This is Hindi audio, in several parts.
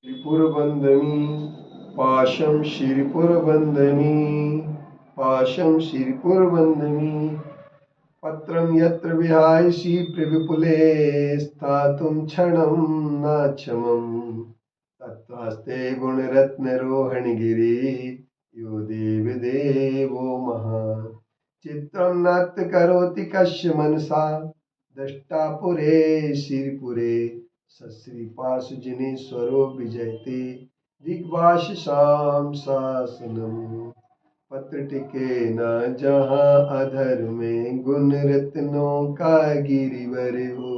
श्रीपुरबंदनी पाशम श्रीपुरबंदनी पाशम श्रीपुरबंदनी पत्रं यत्र विहायसि प्रविपुले स्थातुं क्षणं नाक्षमम् तत्त्वस्ते गुणरत्नरोहणगिरि यो देवि देवो महान् चित्रं नाट्य करोति कस्य मनसा दृष्टा पुरे श्रीपुरे सश्रीपार्श्वजनेश्वरो विजयते दिग्भाषिषां शासनम् पत्र टिके न जहाँ अधर में गुण रत्नों का गिरिवर हो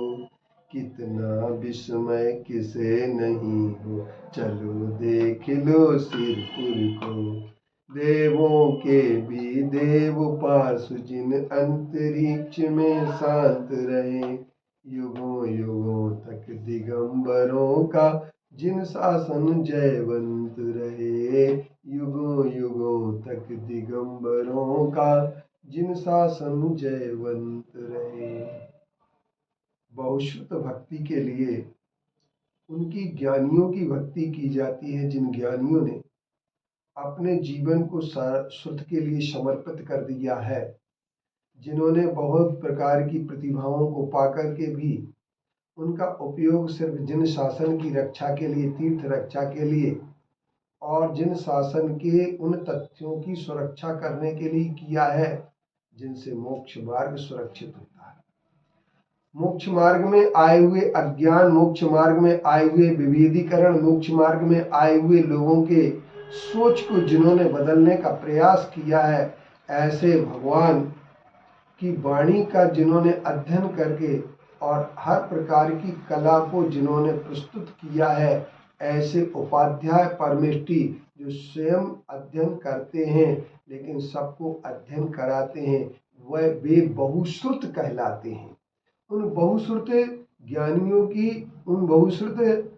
कितना विस्मय किसे नहीं हो चलो देख लो सिरपुर को देवों के भी देव पार्श्व जिन अंतरिक्ष में शांत रहे युगों युगों तक दिगंबरों का जिन शासन जयवंत रहे युगों युगों तक दिगंबरों का जिन शासन जयवंत रहे। बहुश्रुत भक्ति के लिए उनकी ज्ञानियों की भक्ति की जाती है जिन ज्ञानियों ने अपने जीवन को श्रुत के लिए समर्पित कर दिया है, जिन्होंने बहुत प्रकार की प्रतिभाओं को पाकर के भी उनका उपयोग सिर्फ जिन शासन की रक्षा के लिए, तीर्थ रक्षा के लिए और जिन शासन के उन तथ्यों की सुरक्षा करने के लिए किया है जिनसे मोक्ष मार्ग सुरक्षित होता है। मोक्ष मार्ग में आए हुए अज्ञान, मोक्ष मार्ग में आए हुए विभेदीकरण, मोक्ष मार्ग में आए हुए लोगों के सोच को जिन्होंने बदलने का प्रयास किया है, ऐसे भगवान की वाणी का जिन्होंने अध्ययन करके और हर प्रकार की कला को जिन्होंने प्रस्तुत किया है, ऐसे उपाध्याय परमेष्टि जो स्वयं अध्ययन करते हैं लेकिन सबको अध्ययन कराते हैं, वह वे बहुश्रुत कहलाते हैं। उन बहुश्रुत ज्ञानियों की, उन बहुश्रुत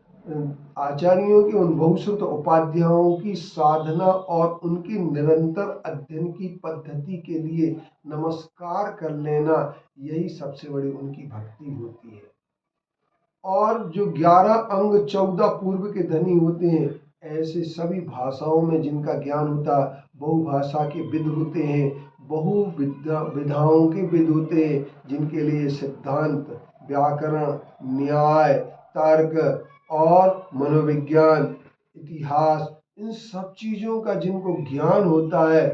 आचार्यों की, उन बहुश्रुत उपाध्यायों की साधना और उनकी निरंतर अध्ययन की पद्धति के लिए नमस्कार कर लेना, यही सबसे बड़ी उनकी भक्ति होती है। और जो 11 अंग 14 पूर्व के धनी होते हैं, ऐसे सभी भाषाओं में जिनका ज्ञान होता, बहुभाषा के विद होते हैं, बहु विधाओं के विद होते हैं, जिनके लिए सिद्धांत, व्याकरण, न्याय, तर्क और मनोविज्ञान, इतिहास, इन सब चीजों का जिनको ज्ञान होता है,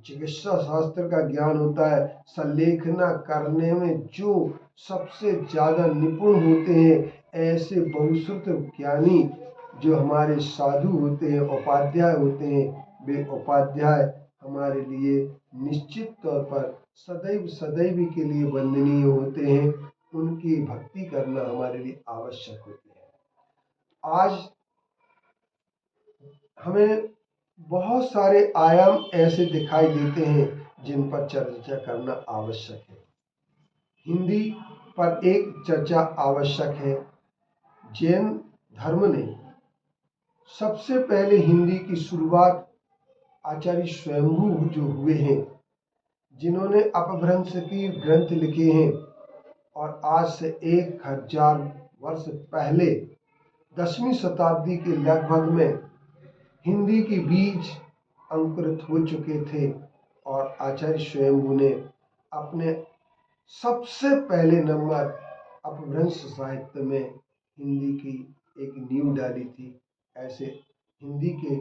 चिकित्सा शास्त्र का ज्ञान होता है, संलेखना करने में जो सबसे ज्यादा निपुण होते हैं, ऐसे बहुश्रुत ज्ञानी जो हमारे साधु होते हैं, उपाध्याय होते हैं, वे उपाध्याय हमारे लिए निश्चित तौर पर सदैव सदैव के लिए वंदनीय होते हैं। उनकी भक्ति करना हमारे लिए आवश्यक होती है। आज हमें बहुत सारे आयाम ऐसे दिखाई देते हैं जिन पर चर्चा करना आवश्यक है। हिंदी पर एक चर्चा आवश्यक है। जैन धर्म ने सबसे पहले हिंदी की शुरुआत आचार्य स्वयंभू जो हुए हैं, जिन्होंने अपभ्रंश की ग्रंथ लिखे हैं और आज से 1000 वर्ष पहले 10वीं शताब्दी के लगभग में हिंदी के बीज अंकुरित हो चुके थे और आचार्य स्वयंभू ने अपने सबसे पहले नंबर अपभ्रंश साहित्य में हिंदी की एक नींव डाली थी। ऐसे हिंदी के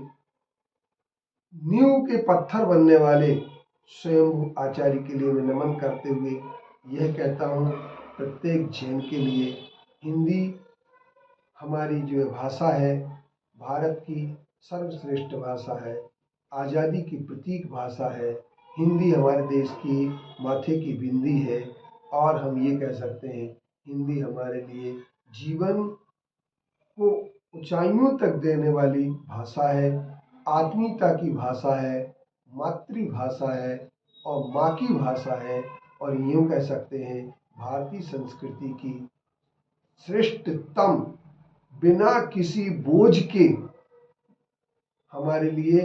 नींव के पत्थर बनने वाले स्वयंभू आचार्य के लिए मैं नमन करते हुए यह कहता हूँ, प्रत्येक जैन के लिए हिंदी हमारी जो भाषा है, भारत की सर्वश्रेष्ठ भाषा है, आज़ादी की प्रतीक भाषा है। हिंदी हमारे देश की माथे की बिंदी है और हम ये कह सकते हैं हिंदी हमारे लिए जीवन को ऊंचाइयों तक देने वाली भाषा है, आत्मीयता की भाषा है, मातृभाषा है और माँ की भाषा है। और यूँ कह सकते हैं भारतीय संस्कृति की श्रेष्ठतम, बिना किसी बोझ के हमारे लिए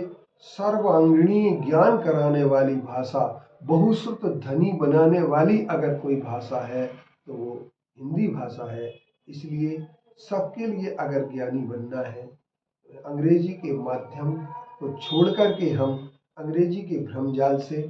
सर्वांगीण ज्ञान कराने वाली भाषा, बहुश्रुत धनी बनाने वाली अगर कोई भाषा है तो वो हिंदी भाषा है। इसलिए सबके लिए अगर ज्ञानी बनना है अंग्रेजी के माध्यम को छोड़ कर के हम अंग्रेजी के भ्रमजाल से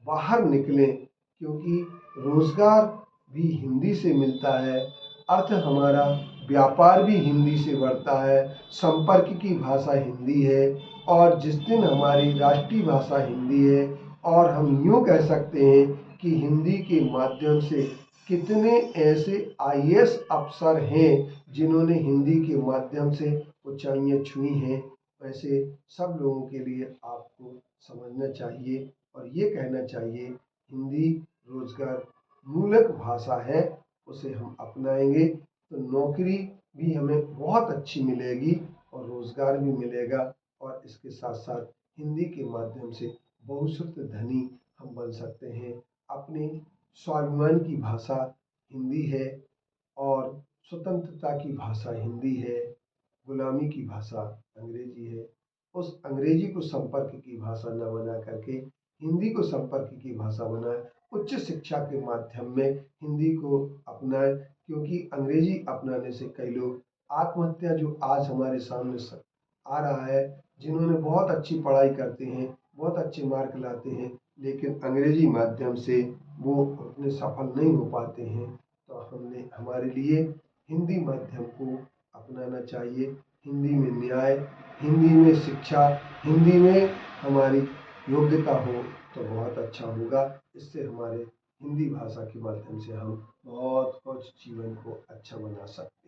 बाहर निकलें, क्योंकि रोजगार भी हिंदी से मिलता है, अर्थ हमारा व्यापार भी हिंदी से बढ़ता है, संपर्क की भाषा हिंदी है। और जिस दिन हमारी राष्ट्रीय भाषा हिंदी है, और हम यूँ कह सकते हैं कि हिंदी के माध्यम से कितने ऐसे आईएएस अफसर हैं जिन्होंने हिंदी के माध्यम से ऊंचाइयां छुई हैं, वैसे सब लोगों के लिए आपको समझना चाहिए और ये कहना चाहिए, हिंदी रोजगार मूलक भाषा है, उसे हम अपनाएंगे तो नौकरी भी हमें बहुत अच्छी मिलेगी और रोजगार भी मिलेगा। और इसके साथ साथ हिंदी के माध्यम से बहुश्रुत धनी हम बन सकते हैं। अपने स्वाभिमान की भाषा हिंदी है और स्वतंत्रता की भाषा हिंदी है, गुलामी की भाषा अंग्रेजी है। उस अंग्रेजी को संपर्क की भाषा न बना करके हिंदी को संपर्क की भाषा बनाए, उच्च शिक्षा के माध्यम में हिंदी को अपनाए, क्योंकि अंग्रेजी अपनाने से कई लोग आत्महत्या जो आज हमारे सामने आ रहा है, जिन्होंने बहुत अच्छी पढ़ाई करते हैं, बहुत अच्छे मार्क लाते हैं, लेकिन अंग्रेजी माध्यम से वो उतने सफल नहीं हो पाते हैं। तो हमारे लिए हिंदी माध्यम को अपनाना चाहिए। हिंदी में न्याय, हिंदी में शिक्षा, हिंदी में हमारी योग्यता हो तो बहुत अच्छा होगा। इससे हमारे हिंदी भाषा के माध्यम से हम बहुत कुछ जीवन को अच्छा बना सकते हैं।